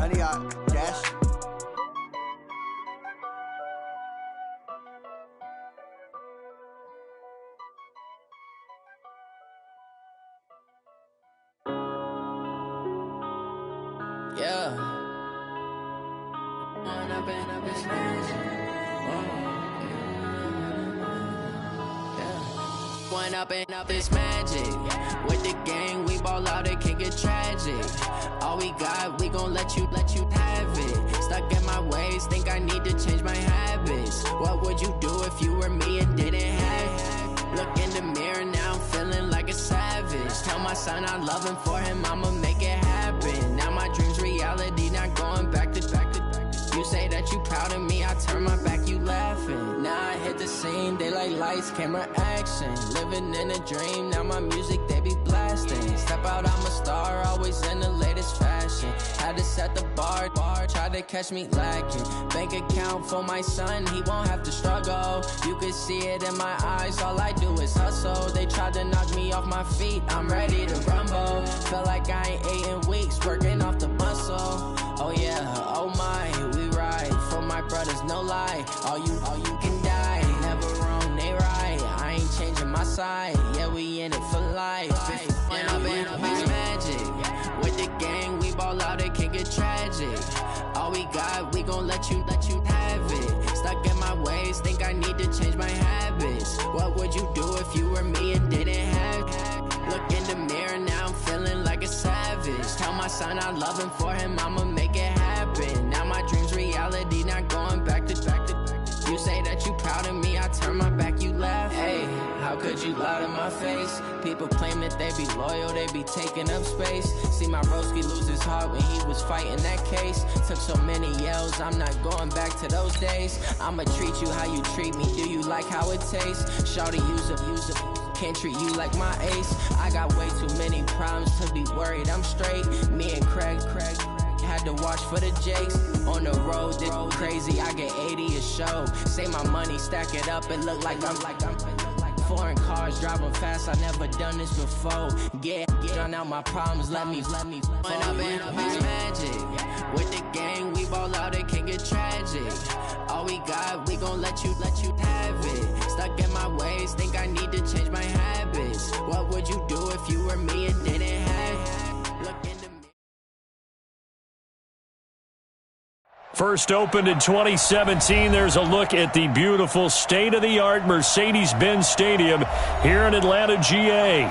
Honey, Dash. Yeah. One up and up is magic. With the gang, we ball out, it can get tragic. All we got, we gon' let you have it. Stuck in my ways, think I need to change my habits. What would you do if you were me and didn't have it? Look in the mirror, now I'm feeling like a savage. Tell my son I love him, for him I'ma make it happen. Now my dream's reality, not going back to. You say that you proud of me, I turn my back, you laughing. Now I hit the scene, they like lights, camera, action. Living in a dream, now my music, they be blasting. Step out, I'm a star, always in the latest fashion. Had to set the bar, try to catch me lacking. Bank account for my son, he won't have to struggle. You can see it in my eyes, all I do is hustle. They tried to knock me off my feet, I'm ready to rumble. Feel like I ain't ate in weeks, working off the muscle. Oh yeah, oh my, we ride for my brothers, no lie. All you can die, never wrong, they right. I ain't changing my side, yeah, we in it for life. When up and up is magic. With the gang, we ball out, it can get tragic. All we got, we gon' let you have it. Stuck in my ways, think I need to change my habits. What would you do if you were me and didn't have it? Look in the mirror, now I'm feeling like a savage. Tell my son I love him, for him I'ma make it happen. Now my dream's reality, not going back to. You say that you proud of me, I turn my back, you laugh. Hey, how could you lie to my face? People claim that they be loyal, they be taking up space. See my broski lose his heart when he was fighting that case. Took so many yells, I'm not going back to those days. I'ma treat you how you treat me, do you like how it tastes? Shawty, use it. Can't treat you like my ace. I got way too many problems to be worried, I'm straight. Me and Craig had to watch for the Jakes. On the road, this crazy, I get 80 a show. Say my money, stack it up, it look like I'm foreign cars, driving fast, I never done this before. Get on out my problems, let me When up and up is magic. With the gang, we ball out, it can get tragic. All we got, we gon' let you have it. Stuck in my ways, think I need to change my habits. What would you do if you were me and didn't have it? Look in the First opened in 2017, there's a look at the beautiful state-of-the-art Mercedes-Benz Stadium here in Atlanta, GA.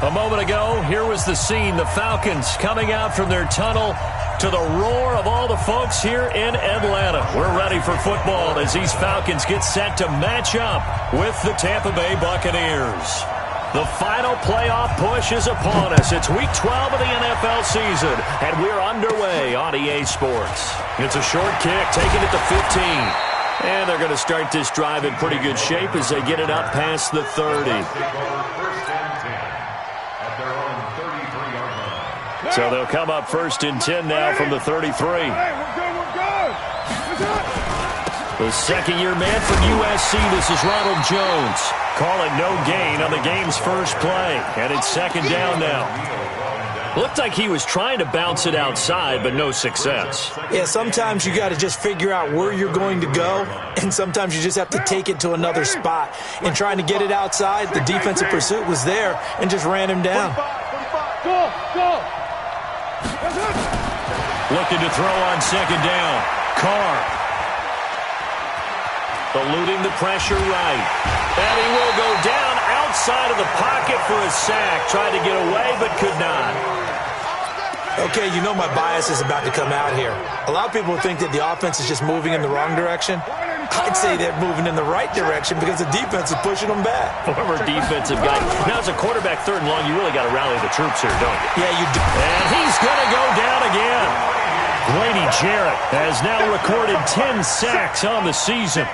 A moment ago, here was the scene. The Falcons coming out from their tunnel to the roar of all the folks here in Atlanta. We're ready for football as these Falcons get set to match up with the Tampa Bay Buccaneers. The final playoff push is upon us. It's Week 12 of the NFL season, and we're underway on EA Sports. It's a short kick, taking it to 15. And they're going to start this drive in pretty good shape as they get it up past the 30. So they'll come up first and 10 now from the 33. The second-year man from USC, this is Ronald Jones. Call it no gain on the game's first play. And it's second down now. Looked like he was trying to bounce it outside, but no success. Yeah, sometimes you got to just figure out where you're going to go, and sometimes you just have to take it to another spot. And trying to get it outside, the defensive pursuit was there and just ran him down. Looking to throw on second down. Carr. Eluding the pressure right. And he will go down outside of the pocket for a sack. Tried to get away, but could not. Okay, you know my bias is about to come out here. A lot of people think that the offense is just moving in the wrong direction. I'd say they're moving in the right direction because the defense is pushing them back. Former defensive guy. Now, as a quarterback, third and long, you really got to rally the troops here, don't you? Yeah, you do. And he's going to go down again. Grady Jarrett has now recorded 10 sacks on the season.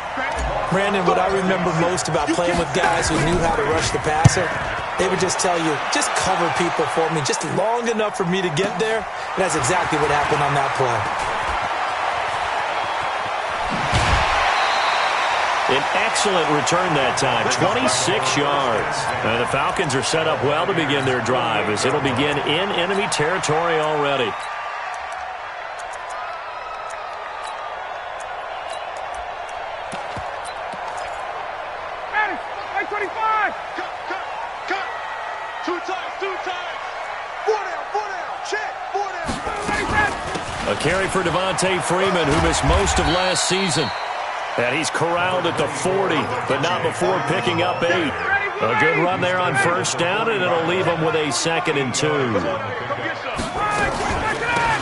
Brandon, what I remember most about playing with guys who knew how to rush the passer, they would just tell you, just cover people for me just long enough for me to get there. And that's exactly what happened on that play. An excellent return that time, 26 yards. And the Falcons are set up well to begin their drive as it'll begin in enemy territory already. A carry for Devontae Freeman, who missed most of last season. And he's corralled at the 40, but not before picking up 8. A good run there on first down, and it'll leave him with a 2nd and 2.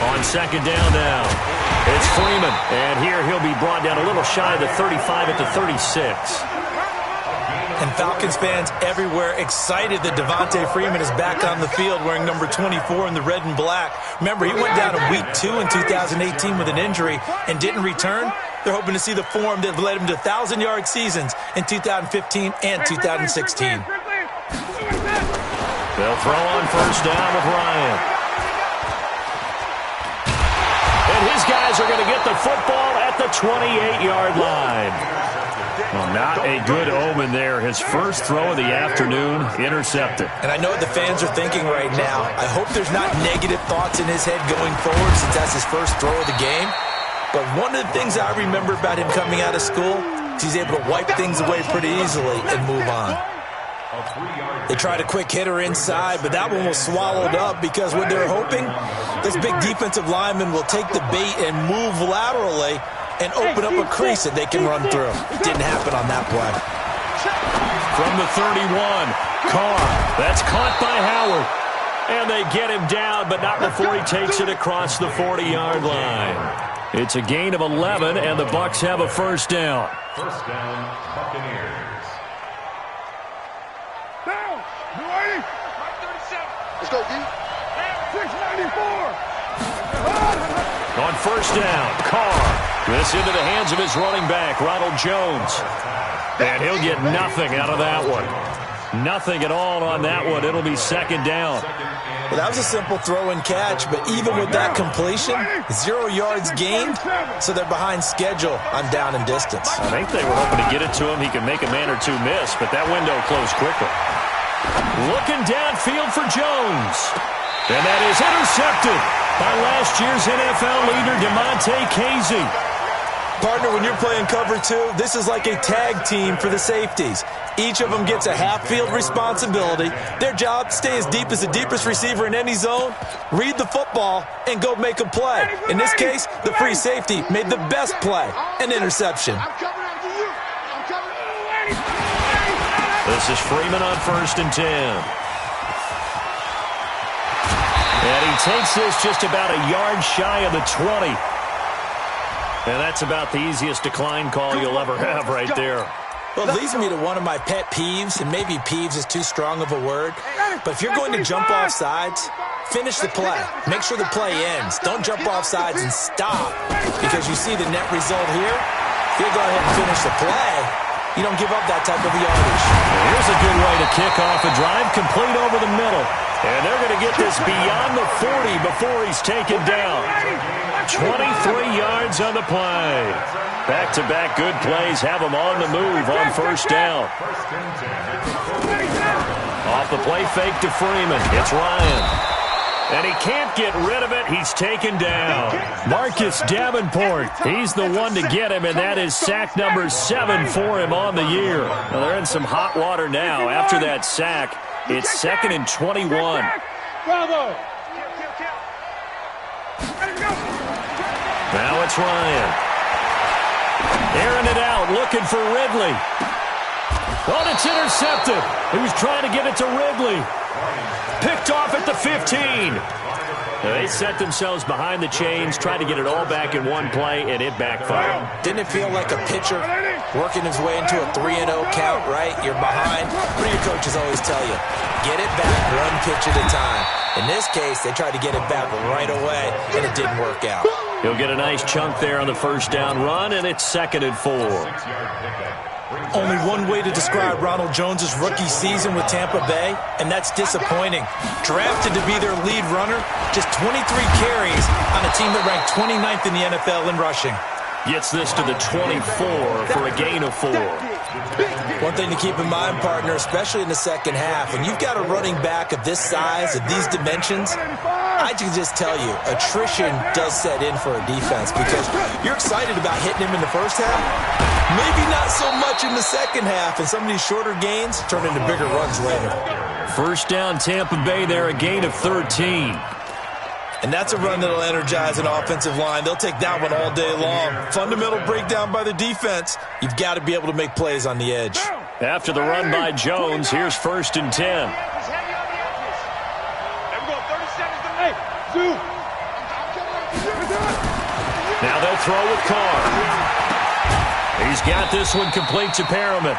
On second down now, it's Freeman. And here he'll be brought down a little shy of the 35 at the 36. And Falcons fans everywhere excited that Devontae Freeman is back on the field wearing number 24 in the red and black. Remember, he went down in week 2 in 2018 with an injury and didn't return. They're hoping to see the form that led him to 1,000-yard seasons in 2015 and 2016. They'll throw on first down with Ryan. And his guys are going to get the football at the 28-yard line. Well, not a good omen there. His first throw of the afternoon intercepted. And I know what the fans are thinking right now. I hope there's not negative thoughts in his head going forward since that's his first throw of the game. But one of the things I remember about him coming out of school is he's able to wipe things away pretty easily and move on. They tried a quick hitter inside, but that one was swallowed up because what they're hoping, this big defensive lineman will take the bait and move laterally and open up a crease that they can run through. Didn't happen on that play. From the 31, Carr. That's caught by Howard. And they get him down, but not before he takes it across the 40-yard line. It's a gain of 11, and the Bucs have a first down. First down, Buccaneers. Down. 280. 37. Let's go, D. 694. On first down, Carr. This into the hands of his running back, Ronald Jones. And he'll get nothing out of that one. Nothing at all on that one. It'll be second down. Well, that was a simple throw and catch, but even with that completion, 0 yards gained, so they're behind schedule on down and distance. I think they were hoping to get it to him. He could make a man or two miss, but that window closed quickly. Looking downfield for Jones. And that is intercepted by last year's NFL leader, Demonte Casey. Partner, when you're playing cover 2, this is like a tag team for the safeties. Each of them gets a half-field responsibility. Their job, stay as deep as the deepest receiver in any zone, read the football, and go make a play. In this case, the free safety made the best play, an interception. This is Freeman on first and 10. And he takes this just about a yard shy of the 20. And that's about the easiest decline call you'll ever have right there. Well, it leads me to one of my pet peeves, and maybe peeves is too strong of a word, but if you're going to jump off sides, finish the play. Make sure the play ends. Don't jump off sides and stop, because you see the net result here. If you go ahead and finish the play, you don't give up that type of yardage. Here's a good way to kick off a drive, complete over the middle. And they're going to get this beyond the 40 before he's taken down. 23 yards on the play. Back-to-back good plays have him on the move on first down. Off the play fake to Freeman. It's Ryan. And he can't get rid of it. He's taken down. Marcus Davenport, he's the one to get him, and that is sack number 7 for him on the year. Well, they're in some hot water now. After that sack, it's 2nd and 21. Bravo. Now it's Ryan. Airing it out, looking for Ridley. Oh, it's intercepted. He was trying to get it to Ridley. Picked off at the 15. They set themselves behind the chains, tried to get it all back in one play, and it backfired. Didn't it feel like a pitcher working his way into a 3-0 count, right? You're behind. What do your coaches always tell you? Get it back one pitch at a time. In this case, they tried to get it back right away, and it didn't work out. He'll get a nice chunk there on the first down run, and it's 2nd and 4. Only one way to describe Ronald Jones' rookie season with Tampa Bay, and that's disappointing. Drafted to be their lead runner, just 23 carries on a team that ranked 29th in the NFL in rushing. Gets this to the 24 for a gain of 4. One thing to keep in mind, partner, especially in the second half, when you've got a running back of this size, of these dimensions, I can just tell you, attrition does set in for a defense because you're excited about hitting him in the first half. Maybe not so much in the second half, and some of these shorter gains turn into bigger runs later. First down, Tampa Bay there, a gain of 13. And that's a run that'll energize an offensive line. They'll take that one all day long. Fundamental breakdown by the defense. You've got to be able to make plays on the edge. After the run by Jones, here's 1st and 10. Now they'll throw with Carr. He's got this one complete to Perriman.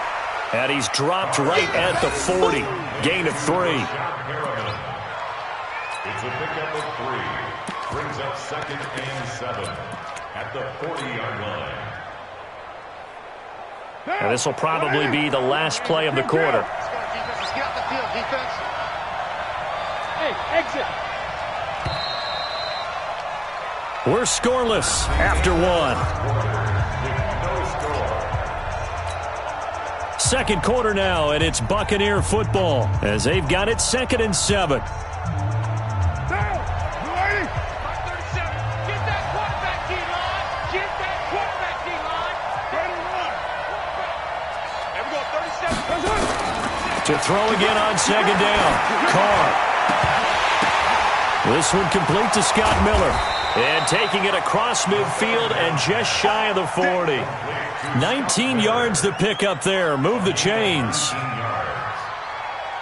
And he's dropped right at the 40. Gain of 3. It's a pickup of 3. Brings up 2nd and 7 at the 40-yard line. And this will probably be the last play of the quarter. Let's get out the field, defense. Hey, exit. We're scoreless after 1. Second quarter now, and it's Buccaneer football as they've got it 2nd and 7. To throw again on 2nd down. Carr. This one complete to Scott Miller. And taking it across midfield and just shy of the 40. 19 yards to pick up there. Move the chains.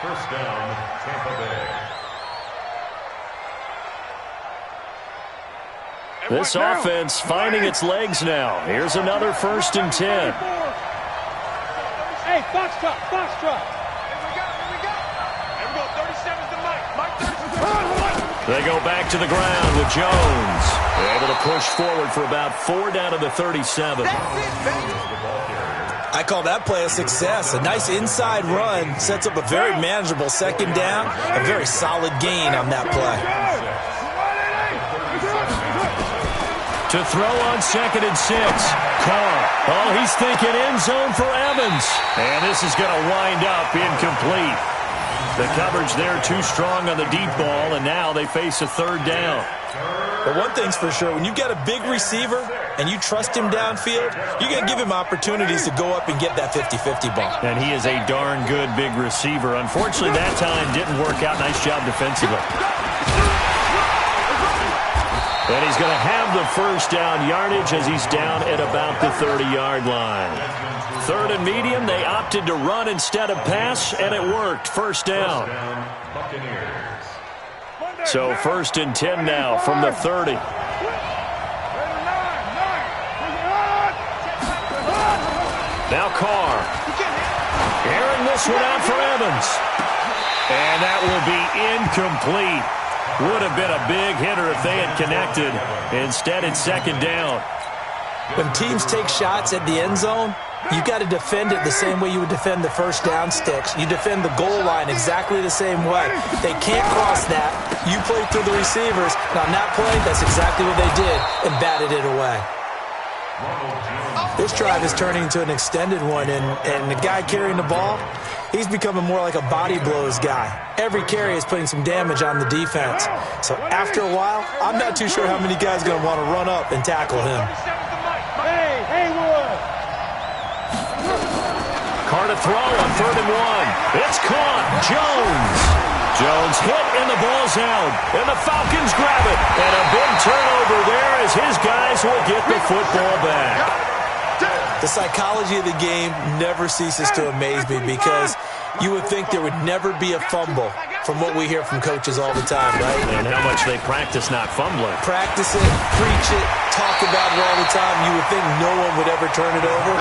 1st down, Tampa Bay. This offense finding its legs now. Here's another 1st and 10. Hey, box truck, box truck. Here we go. Here we go, 37's the mic. Mike 37. They go back to the ground with Jones. They're able to push forward for about 4 down to the 37. I call that play a success. A nice inside run sets up a very manageable 2nd down. A very solid gain on that play. To throw on 2nd and 6. Carr. Oh, he's thinking end zone for Evans. And this is going to wind up incomplete. The coverage there too strong on the deep ball, and now they face a 3rd down. But one thing's for sure, when you've got a big receiver and you trust him downfield, you're going to give him opportunities to go up and get that 50-50 ball. And he is a darn good big receiver. Unfortunately, that time didn't work out. Nice job defensively. And he's going to have the 1st down yardage as he's down at about the 30-yard line. 3rd and medium, they opted to run instead of pass, and it worked. 1st down. Buccaneers. So 1st and 10 now from the 30. Now Carr. Airing this one out for Evans. And that will be incomplete. Would have been a big hitter if they had connected. Instead, it's 2nd down. When teams take shots at the end zone, you got to defend it the same way you would defend the 1st down sticks. You defend the goal line exactly the same way. They can't cross that. You play through the receivers. And on that play, that's exactly what they did and batted it away. This drive is turning into an extended one, and the guy carrying the ball, he's becoming more like a body blows guy. Every carry is putting some damage on the defense. So after a while, I'm not too sure how many guys are going to want to run up and tackle him. Hey, Haywood. Carr to throw on 3rd and 1. It's caught. Jones hit and the ball's out. And the Falcons grab it. And a big turnover there as his guys will get the football back. The psychology of the game never ceases to amaze me because you would think there would never be a fumble from what we hear from coaches all the time, right? And how much they practice not fumbling. Practice it, preach it, talk about it all the time. You would think no one would ever turn it over.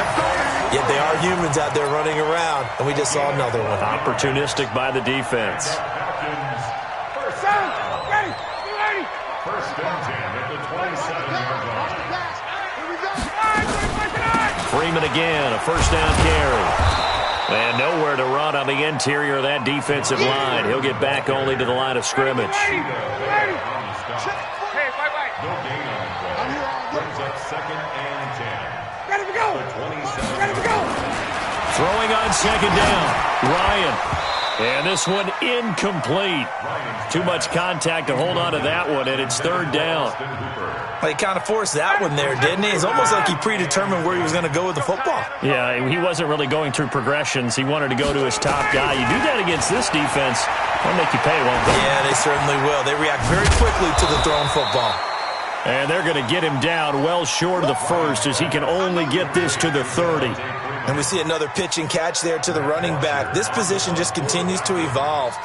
Yet they are humans out there running around, and we just saw another one. Opportunistic by the defense. First and 10 at the 27-yard line. Freeman again, a 1st down carry. And nowhere to run on the interior of that defensive line. He'll get back only to the line of scrimmage. No gain on the play. Brings up 2nd and 10. Ready to go. The 27. Ready to go. Throwing on 2nd down. Ryan. And this one incomplete. Too much contact to hold on to that one, and it's third down. Well, he kind of forced that one there, didn't he? It's almost like he predetermined where he was going to go with the football. Yeah, he wasn't really going through progressions. He wanted to go to his top guy. You do that against this defense, they'll make you pay, won't they? Yeah, they certainly will. They react very quickly to the thrown football. And they're going to get him down well short of the first as he can only get this to the 30. And we see another pitch and catch there to the running back. This position just continues to evolve.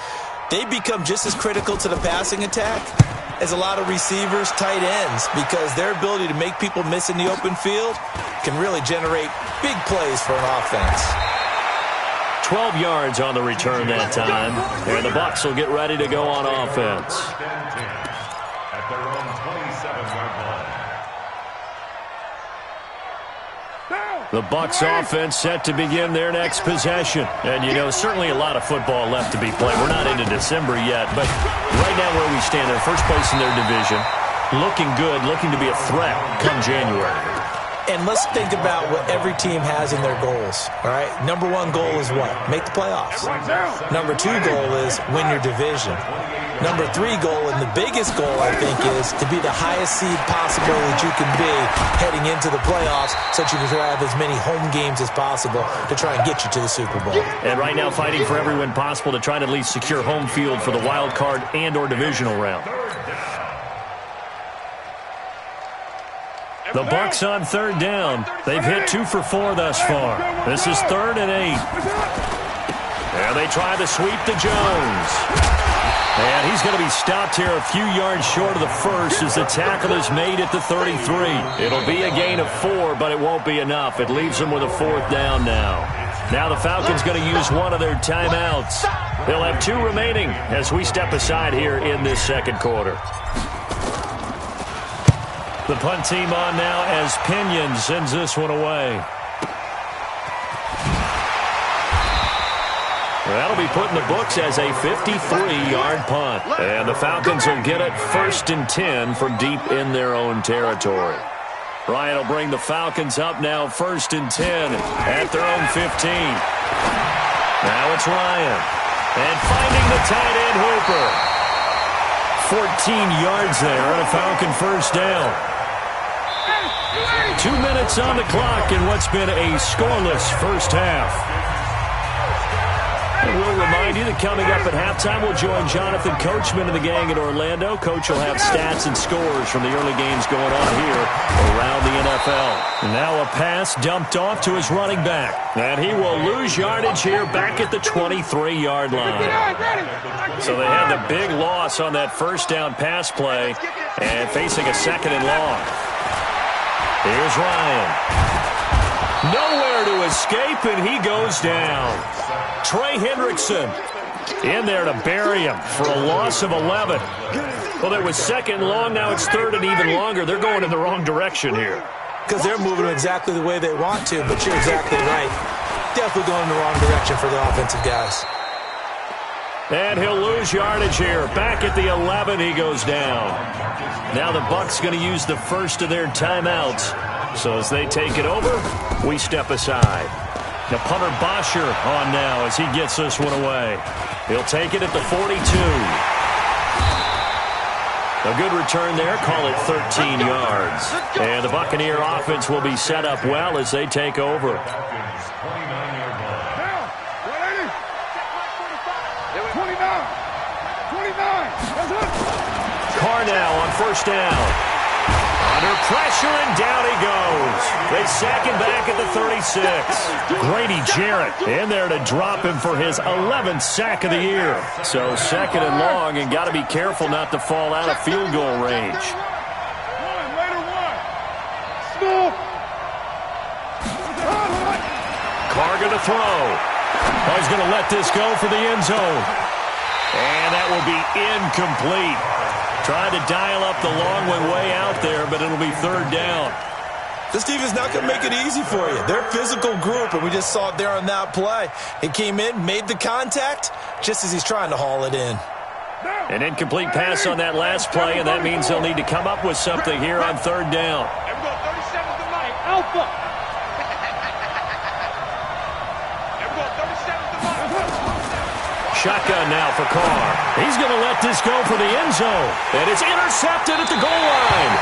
They become just as critical to the passing attack as a lot of receivers, tight ends, because their ability to make people miss in the open field can really generate big plays for an offense. 12 yards on the return that time. And the Bucs will get ready to go on offense. At their own 27-yard line. The Bucs offense set to begin their next possession. And, you know, certainly a lot of football left to be played. We're not into December yet, but right now where we stand, they're first place in their division, looking good, looking to be a threat come January. And let's think about what every team has in their goals, all right? Number one goal is what? Make the playoffs. Number two goal is win your division. Number three goal, and the biggest goal, I think, is to be the highest seed possible that you can be heading into the playoffs so that you can have as many home games as possible to try and get you to the Super Bowl. And right now fighting for every win possible to try to at least secure home field for the wild card and or divisional round. The Bucs on third down. They've hit 2 for 4 thus far. This is 3rd and 8. And they try the sweep to Jones. And he's going to be stopped here a few yards short of the first as the tackle is made at the 33. It'll be a gain of 4, but it won't be enough. It leaves them with a 4th down now. Now the Falcons going to use one of their timeouts. They'll have 2 remaining as we step aside here in this second quarter. The punt team on now as Pinion sends this one away. That'll be put in the books as a 53-yard punt. And the Falcons will get it 1st and 10 from deep in their own territory. Ryan will bring the Falcons up now 1st and 10 at their own 15. Now it's Ryan. And finding the tight end Hooper. 14 yards there on a Falcon 1st down. 2 minutes on the clock in what's been a scoreless first half. And we'll remind you that coming up at halftime, we'll join Jonathan Coachman and the gang in Orlando. Coach will have stats and scores from the early games going on here around the NFL. And now a pass dumped off to his running back. And he will lose yardage here back at the 23-yard line. So they had the big loss on that first down pass play and facing a 2nd and long. Here's Ryan. Nowhere to escape, and he goes down. Trey Hendrickson in there to bury him for a loss of 11. Well, there was 2nd and long. Now it's 3rd and even longer. They're going in the wrong direction here. Because they're moving exactly the way they want to, but you're exactly right. Definitely going in the wrong direction for the offensive guys. And he'll lose yardage here. Back at the 11, he goes down. Now the Bucs going to use the first of their timeouts. So as they take it over, we step aside. The punter Bosher on now as he gets this one away. He'll take it at the 42. A good return there. Call it 13 yards. And the Buccaneer offense will be set up well as they take over. Carr now on 1st down. Under pressure, and down he goes. They sack him back at the 36. Grady Jarrett in there to drop him for his 11th sack of the year. So 2nd and long, and got to be careful not to fall out of field goal range. Carr going to throw. Oh, he's going to let this go for the end zone. And that will be incomplete. Tried to dial up the long one way out there, but it'll be 3rd down. This defense not going to make it easy for you. They're a physical group, and we just saw it there on that play. He came in, made the contact, just as he's trying to haul it in. An incomplete pass on that last play, and that means they'll need to come up with something here on 3rd down. Alpha. shotgun now for Carr. He's going to let this go for the end zone. And it's intercepted at the goal line.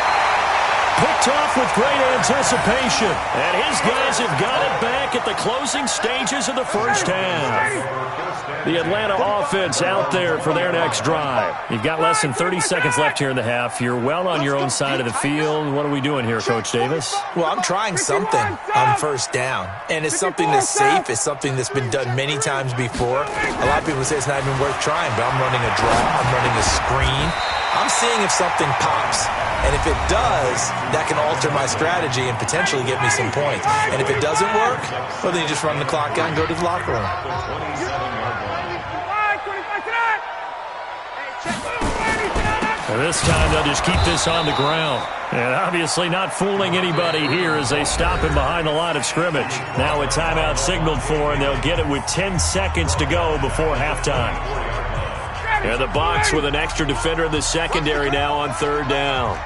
Picked off with great anticipation. And his guys have got it back at the closing stages of the first half. The Atlanta offense out there for their next drive. You've got less than 30 seconds left here in the half. You're well on your own side of the field. What are we doing here, Coach Davis? Well, I'm trying something on first down. And it's something that's safe. It's something that's been done many times before. A lot of people say it's not even worth trying, but I'm running a draw. I'm running a screen. I'm seeing if something pops. And if it does, that can alter my strategy and potentially get me some points. And if it doesn't work, well, then you just run the clock out and go to the locker room. And this time they'll just keep this on the ground. And obviously not fooling anybody here as they stop him behind the line of scrimmage. Now a timeout signaled for, and they'll get it with 10 seconds to go before halftime. And the box with an extra defender in the secondary now on third down.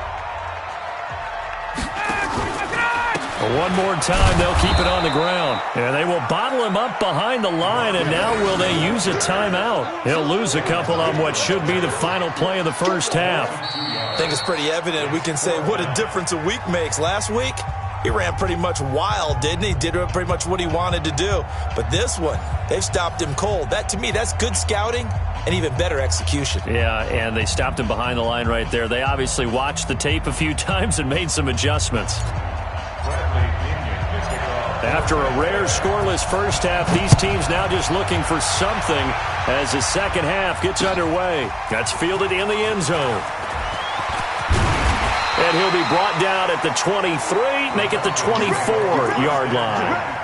One more time, they'll keep it on the ground. And they will bottle him up behind the line, and now will they use a timeout? He'll lose a couple on what should be the final play of the first half. I think it's pretty evident. We can say what a difference a week makes. Last week, he ran pretty much wild, didn't he? Did pretty much what he wanted to do. But this one, they've stopped him cold. That, to me, that's good scouting and even better execution. Yeah, and they stopped him behind the line right there. They obviously watched the tape a few times and made some adjustments. After a rare scoreless first half, these teams now just looking for something as the second half gets underway. That's fielded in the end zone. And he'll be brought down at the 23, make it the 24-yard line.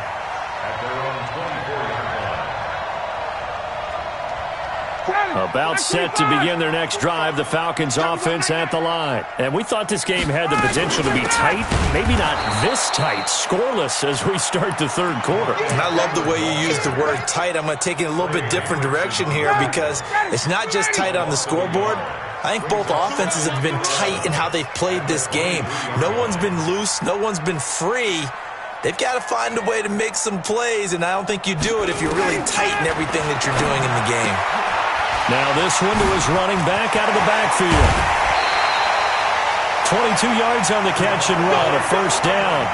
About set to begin their next drive, the Falcons offense at the line. And we thought this game had the potential to be tight, maybe not this tight, scoreless as we start the third quarter. And I love the way you use the word tight. I'm going to take it in a little bit different direction here because it's not just tight on the scoreboard. I think both offenses have been tight in how they've played this game. No one's been loose. No one's been free. They've got to find a way to make some plays, and I don't think you do it if you're really tight in everything that you're doing in the game. Now this one to his running back out of the backfield. 22 yards on the catch and run, a first down.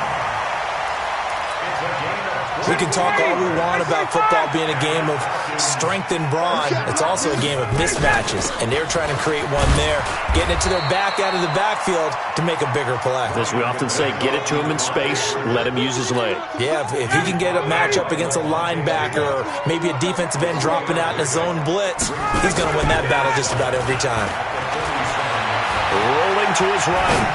We can talk all we want about football being a game of strength and brawn. It's also a game of mismatches, and they're trying to create one there, getting it to their back out of the backfield to make a bigger play. As we often say, get it to him in space, let him use his leg. Yeah, if he can get a matchup against a linebacker or maybe a defensive end dropping out in a zone blitz, he's going to win that battle just about every time. Rolling to his right.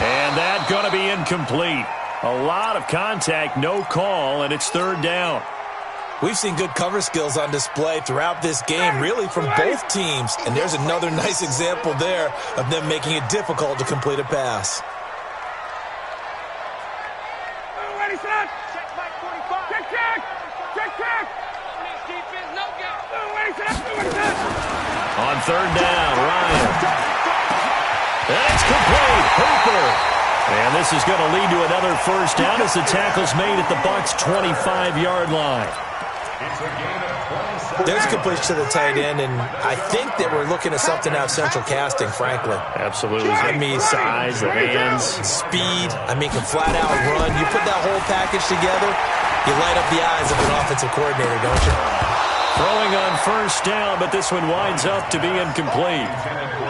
And that's going to be incomplete. A lot of contact, no call, and it's third down. We've seen good cover skills on display throughout this game, really from both teams. And there's another nice example there of them making it difficult to complete a pass. Ready, set. Check back 45. Check, check. Check, check. Defense, no go. Ready, set. On third down, Ryan. And it's complete. Hooper. And this is going to lead to another first down as the tackle's made at the Bucs' 25-yard line. There's completion to the tight end, and I think that we're looking at something out of central casting, frankly. Absolutely. I mean, size, the hands. Speed. I mean, can flat out run. You put that whole package together, you light up the eyes of an offensive coordinator, don't you? Throwing on first down, but this one winds up to be incomplete.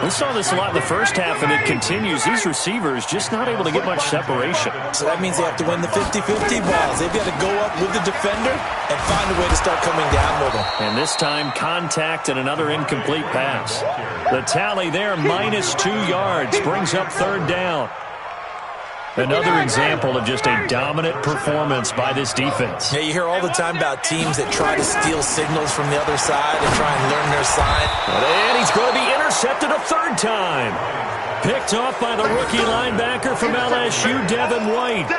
We saw this a lot in the first half, and it continues. These receivers just not able to get much separation. So that means they have to win the 50-50 balls. They've got to go up with the defender and find a way to start coming down with them. And this time, contact and another incomplete pass. The tally there, -2 yards, brings up third down. Another example of just a dominant performance by this defense. Yeah, you hear all the time about teams that try to steal signals from the other side and try and learn their sign. And he's going to be intercepted a third time. Picked off by the rookie linebacker from LSU, Devin White.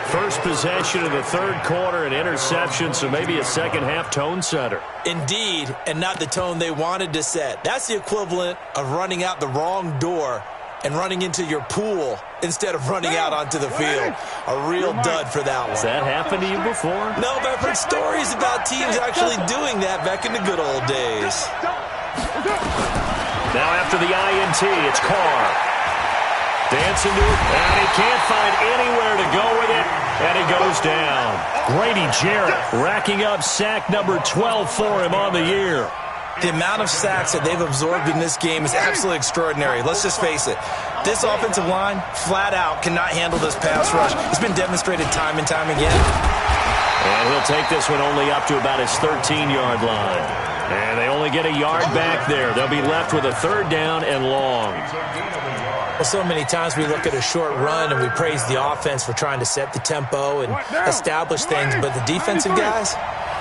First possession of the third quarter, an interception, so maybe a second-half tone setter. Indeed, and not the tone they wanted to set. That's the equivalent of running out the wrong door and running into your pool instead of running out onto the field. A real dud for that one. Has that happened to you before? No, but I've heard stories about teams actually doing that back in the good old days. Now after the INT, it's Carr. Dancing to it, and he can't find anywhere to go with it, and he goes down. Grady Jarrett racking up sack number 12 for him on the year. The amount of sacks that they've absorbed in this game is absolutely extraordinary. Let's just face it. This offensive line, flat out, cannot handle this pass rush. It's been demonstrated time and time again. And he'll take this one only up to about his 13-yard line. And they only get a yard back there. They'll be left with a third down and long. Well, so many times we look at a short run and we praise the offense for trying to set the tempo and establish things, but the defensive guys,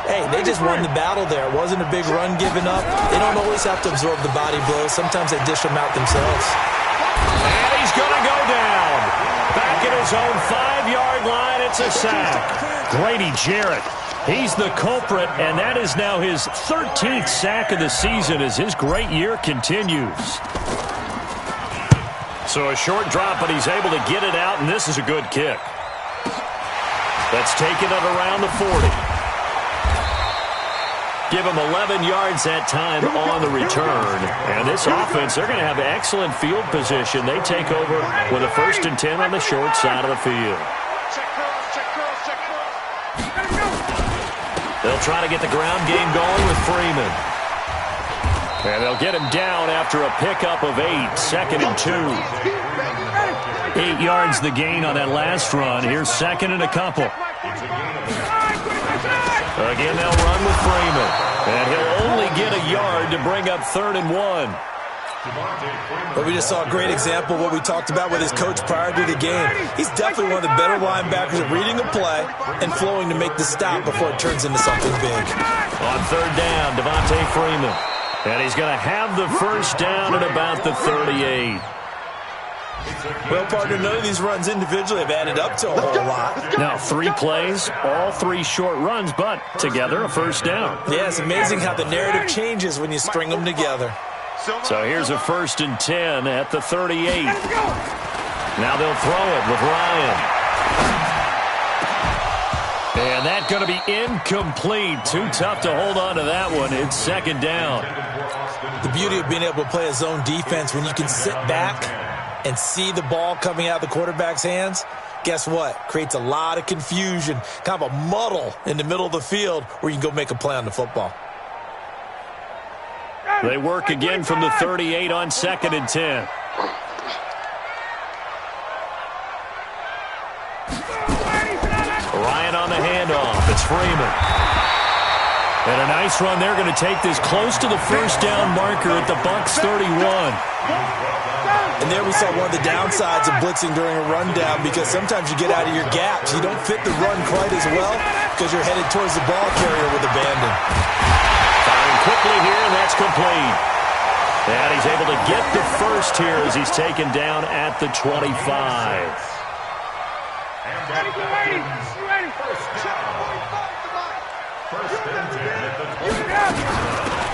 hey, they just won the battle there. It wasn't a big run given up. They don't always have to absorb the body blows. Sometimes they dish them out themselves. And he's going to go down. Back at his own 5-yard line, it's a sack. Grady Jarrett, he's the culprit, and that is now his 13th sack of the season as his great year continues. So a short drop, but he's able to get it out, and this is a good kick. That's taken it around the 40. Give him 11 yards that time on the return. And this offense, they're going to have excellent field position. They take over with a 1st and 10 on the short side of the field. They'll try to get the ground game going with Freeman. And they'll get him down after a pickup of 8, 2nd and 2. 8 yards the gain on that last run. Here's 2nd and a couple. Again, they'll run with Freeman. And he'll only get a yard to bring up 3rd and 1. But we just saw a great example of what we talked about with his coach prior to the game. He's definitely one of the better linebackers at reading a play and flowing to make the stop before it turns into something big. On 3rd down, Devontae Freeman. And he's going to have the 1st down at about the 38. Well, partner, none of these runs individually have added up to a whole lot. Now, 3 plays, all 3 short runs, but together a 1st down. Yeah, it's amazing how the narrative changes when you string them together. So here's a 1st and 10 at the 38. Now they'll throw it with Ryan. And that's going to be incomplete. Too tough to hold on to that one. It's 2nd down. The beauty of being able to play a zone defense when you can sit back and see the ball coming out of the quarterback's hands, guess what? Creates a lot of confusion, kind of a muddle in the middle of the field where you can go make a play on the football. They work again from the 38 on 2nd and 10. Ryan on the handoff. It's Freeman. And a nice run. They're going to take this close to the 1st down marker at the Bucs 31. And there we saw one of the downsides of blitzing during a rundown, because sometimes you get out of your gaps. You don't fit the run quite as well because you're headed towards the ball carrier with abandon. Firing quickly here, and that's complete. And he's able to get the 1st here as he's taken down at the 25.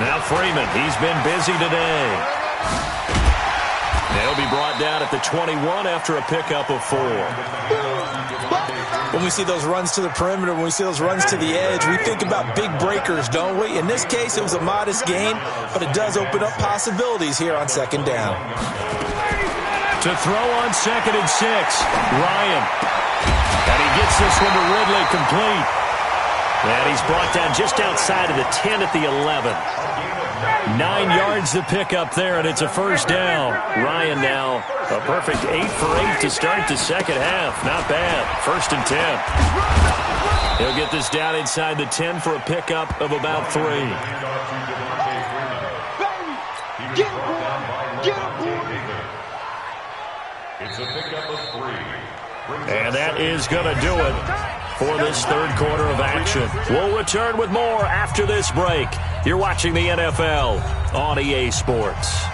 Now Freeman, he's been busy today. They'll be brought down at the 21 after a pickup of 4. When we see those runs to the perimeter, when we see those runs to the edge, we think about big breakers, don't we? In this case, it was a modest gain, but it does open up possibilities here on 2nd down. To throw on 2nd and 6, Ryan. And he gets this one to Ridley complete. And he's brought down just outside of the 10 at the 11. 9 yards to pick up there, and it's a 1st down. Ryan now a perfect 8 for 8 to start the 2nd half. Not bad. 1st and 10. He'll get this down inside the 10 for a pickup of about 3. It's a pickup of 3. And that is going to do it for this 3rd quarter of action. We'll return with more after this break. You're watching the NFL on EA Sports.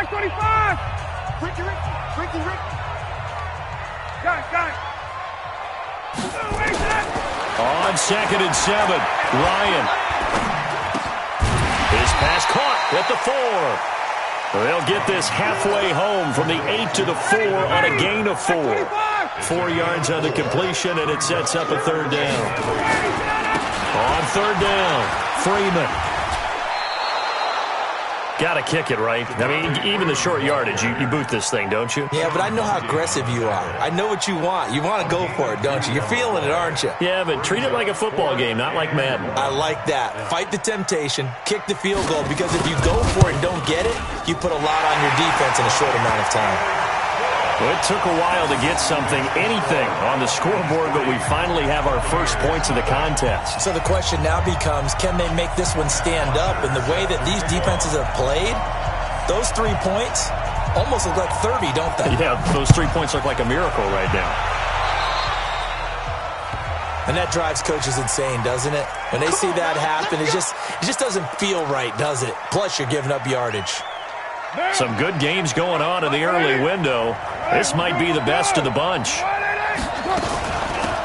25! Ricky. Got it. On 2nd and 7, Ryan. His Pass caught at the 4. They'll get this halfway home from the 8 to the 4 on a gain of 4. 4 yards on the completion, and it sets up a third down. On third down, Freeman. Got to kick it, right? I mean, even the short yardage, you boot this thing, don't you? Yeah, but I know how aggressive you are. I know what you want. You want to go for it, don't you? You're feeling it, aren't you? Yeah, but treat it like a football game, not like Madden. I like that. Fight the temptation, kick the field goal, because if you go for it and don't get it, you put a lot on your defense in a short amount of time. Well, it took a while to get anything on the scoreboard, but we finally have our first points of the contest. So the question now becomes, can they make this one stand up? And the way that these defenses have played, those 3 points almost look like 30, don't they? Yeah, those 3 points look like a miracle right now. And that drives coaches insane, doesn't it? When they see that happen, it just doesn't feel right, does it? Plus, you're giving up yardage. Some good games going on in the early window. This might be the best of the bunch.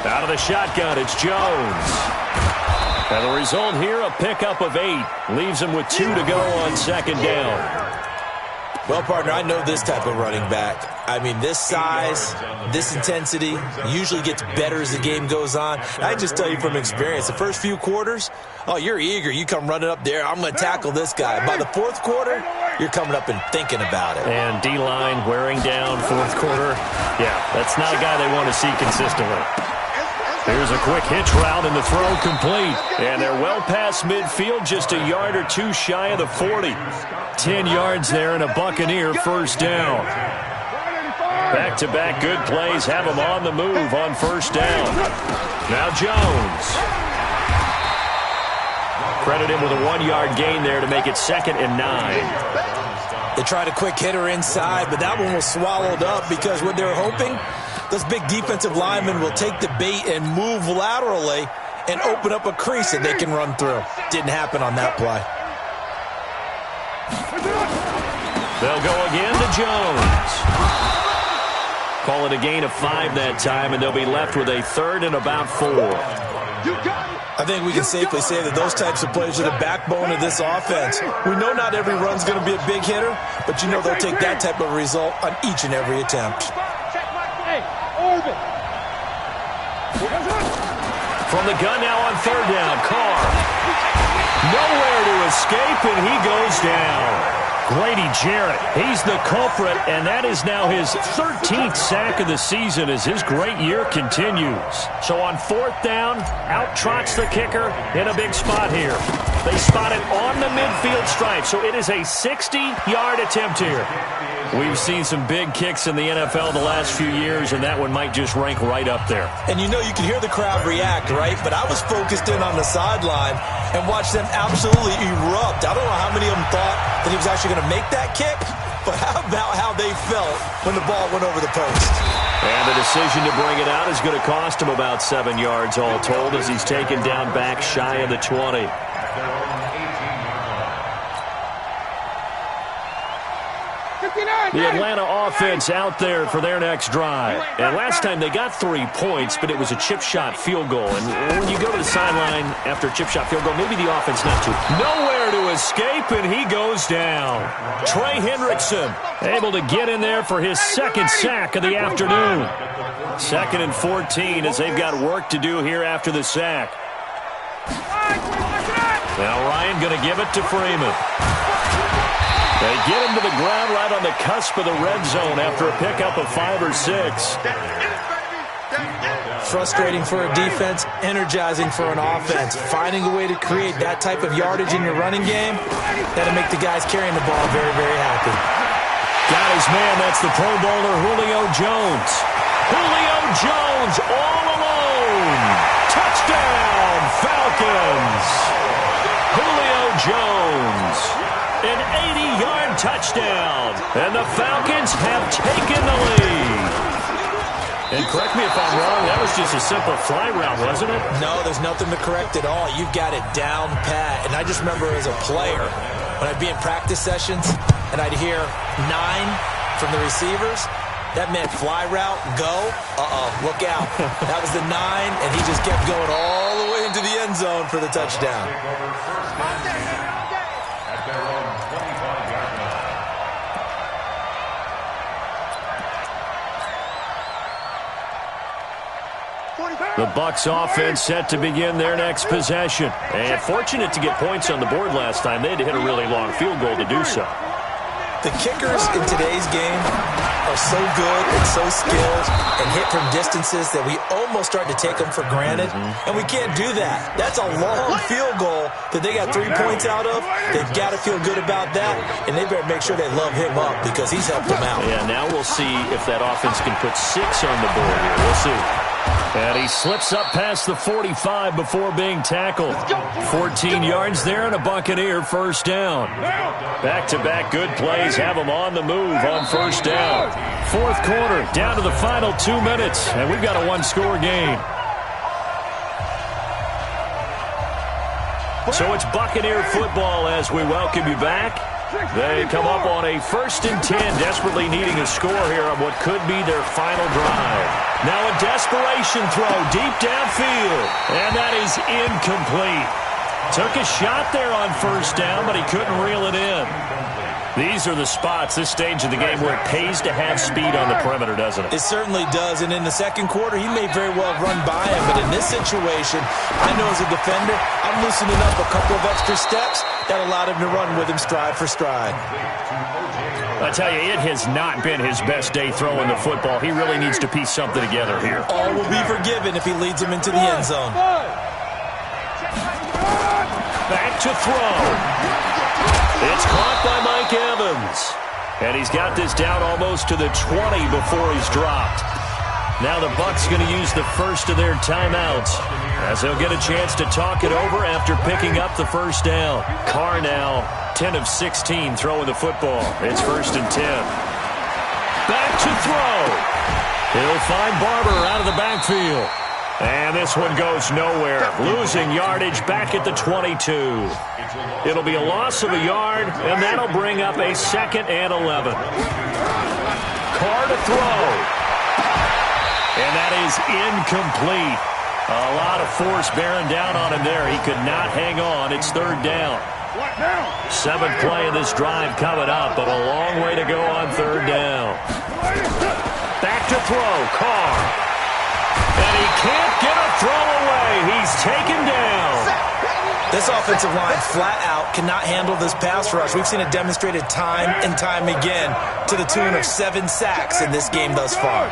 Out of the shotgun, it's Jones. And the result here, a pickup of 8. Leaves him with 2 to go on second down. Well, partner, I know this type of running back. I mean, this size, this intensity usually gets better as the game goes on. I just tell you from experience, the first few quarters, oh, you're eager. You come running up there, I'm going to tackle this guy. By the fourth quarter, you're coming up and thinking about it. And D-line wearing down fourth quarter. Yeah, that's not a guy they want to see consistently. Here's a quick hitch route and the throw complete. And they're well past midfield, just a yard or 2 shy of the 40. 10 yards there and a Buccaneer first down. Back-to-back good plays have them on the move on first down. Now Jones. Credit him with a 1-yard gain there to make it 2nd and 9. They tried a quick hitter inside, but that one was swallowed up because what they're hoping, those big defensive linemen will take the bait and move laterally and open up a crease that they can run through. Didn't happen on that play. They'll go again to Jones. Call it a gain of 5 that time, and they'll be left with a 3rd and about 4. I think we can safely say that those types of plays are the backbone of this offense. We know not every run's going to be a big hitter, but you know they'll take that type of result on each and every attempt. From the gun now on third down, Carr. Nowhere to escape, and he goes down. Grady Jarrett, he's the culprit, and that is now his 13th sack of the season as his great year continues. So on fourth down, out trots the kicker in a big spot here. They spot it on the midfield stripe, so it is a 60-yard attempt here. We've seen some big kicks in the NFL the last few years, and that one might just rank right up there. And you know you can hear the crowd react, right? But I was focused in on the sideline and watched them absolutely erupt. I don't know how many of them thought that he was actually going to make that kick, but how about how they felt when the ball went over the post? And the decision to bring it out is going to cost him about 7 yards all told as he's taken down back shy of the 20. The Atlanta offense out there for their next drive. And last time they got 3 points, but it was a chip shot field goal. And when you go to the sideline after a chip shot field goal, maybe the offense not to. Nowhere to escape, and he goes down. Trey Hendrickson able to get in there for his 2nd sack of the afternoon. 2nd and 14 as they've got work to do here after the sack. Now Ryan going to give it to Freeman. They get him to the ground right on the cusp of the red zone after a pickup of 5 or 6. Frustrating for a defense, energizing for an offense. Finding a way to create that type of yardage in your running game, that'll make the guys carrying the ball very, very happy. Got his man, that's the Pro Bowler Julio Jones. Julio Jones all alone. Touchdown, Falcons. Julio Jones. An 80-yard touchdown, and the Falcons have taken the lead. And correct me if I'm wrong, that was just a simple fly route, wasn't it? No, there's nothing to correct at all. You've got it down pat. And I just remember as a player, when I'd be in practice sessions, and I'd hear 9 from the receivers, that meant fly route, go, look out. That was the 9, and he just kept going all the way into the end zone for the touchdown. The Bucs offense set to begin their next possession. And fortunate to get points on the board last time. They had to hit a really long field goal to do so. The kickers in today's game are so good and so skilled and hit from distances that we almost start to take them for granted. And we can't do that. That's a long field goal that they got 3 points out of. They've got to feel good about that, and they better make sure they love him up because he's helped them out. Yeah, now we'll see if that offense can put 6 on the board here. We'll see. And he slips up past the 45 before being tackled. 14 yards there and a Buccaneer first down. Back-to-back good plays have them on the move on first down. Fourth quarter, down to the final 2 minutes, and we've got a one-score game. So it's Buccaneer football as we welcome you back. They come up on a 1st and 10, desperately needing a score here on what could be their final drive. Now a desperation throw deep downfield, and that is incomplete. Took a shot there on first down, but he couldn't reel it in. These are the spots, this stage of the game, where it pays to have speed on the perimeter, doesn't it? It certainly does, and in the second quarter, he may very well run by him, but in this situation, I know as a defender, I'm loosening up a couple of extra steps that allowed him to run with him stride for stride. I tell you, it has not been his best day throwing the football. He really needs to piece something together here. All will be forgiven if he leads him into the end zone. Back to throw. It's caught by Mike Evans. And he's got this down almost to the 20 before he's dropped. Now the Bucs going to use the first of their timeouts as they'll get a chance to talk it over after picking up the first down. Carr now 10 of 16 throwing the football. It's 1st and 10. Back to throw. He'll find Barber out of the backfield. And this one goes nowhere. Losing yardage back at the 22. It'll be a loss of a yard, and that'll bring up a 2nd and 11. Carr to throw. And that is incomplete. A lot of force bearing down on him there. He could not hang on. It's 3rd down. 7th play of this drive coming up, but a long way to go on 3rd down. Back to throw. Carr. And he can't get a throw away. He's taken down. This offensive line flat out cannot handle this pass rush. We've seen it demonstrated time and time again to the tune of 7 sacks in this game thus far.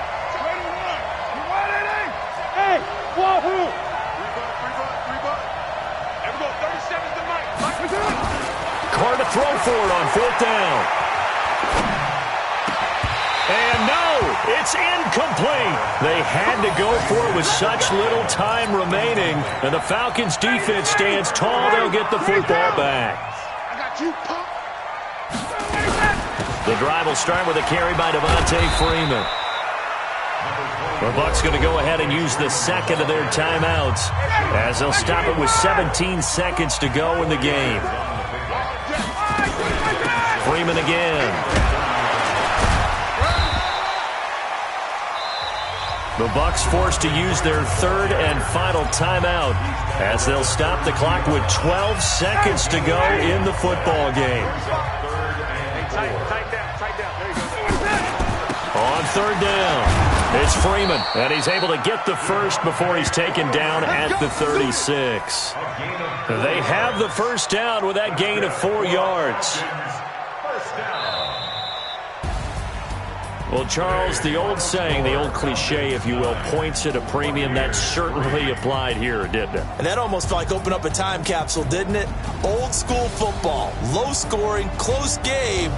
Carr to throw for it on 4th down. And no, it's incomplete. They had to go for it with such little time remaining. And the Falcons' defense stands tall. They'll get the football back. The drive will start with a carry by Devontae Freeman. The Bucs going to go ahead and use the 2nd of their timeouts as they'll stop it with 17 seconds to go in the game. Freeman again. The Bucs forced to use their 3rd and final timeout as they'll stop the clock with 12 seconds to go in the football game. On 3rd down, it's Freeman, and he's able to get the first before he's taken down at the 36. They have the first down with that gain of 4 yards. Well, Charles, the old saying, the old cliche, if you will, points at a premium. That certainly applied here, didn't it? And that almost felt like opened up a time capsule, didn't it? Old school football, low scoring, close game.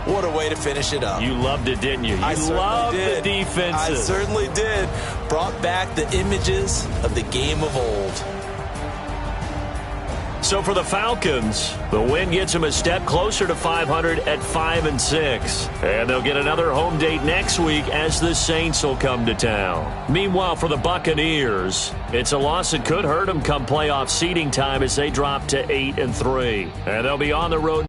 What a way to finish it up. You loved it, didn't you? I loved did. The defenses. I certainly did. Brought back the images of the game of old. So for the Falcons, the win gets them a step closer to 500 at 5-6. And they'll get another home date next week as the Saints will come to town. Meanwhile, for the Buccaneers, it's a loss that could hurt them come playoff seeding time as they drop to 8-3. And they'll be on the road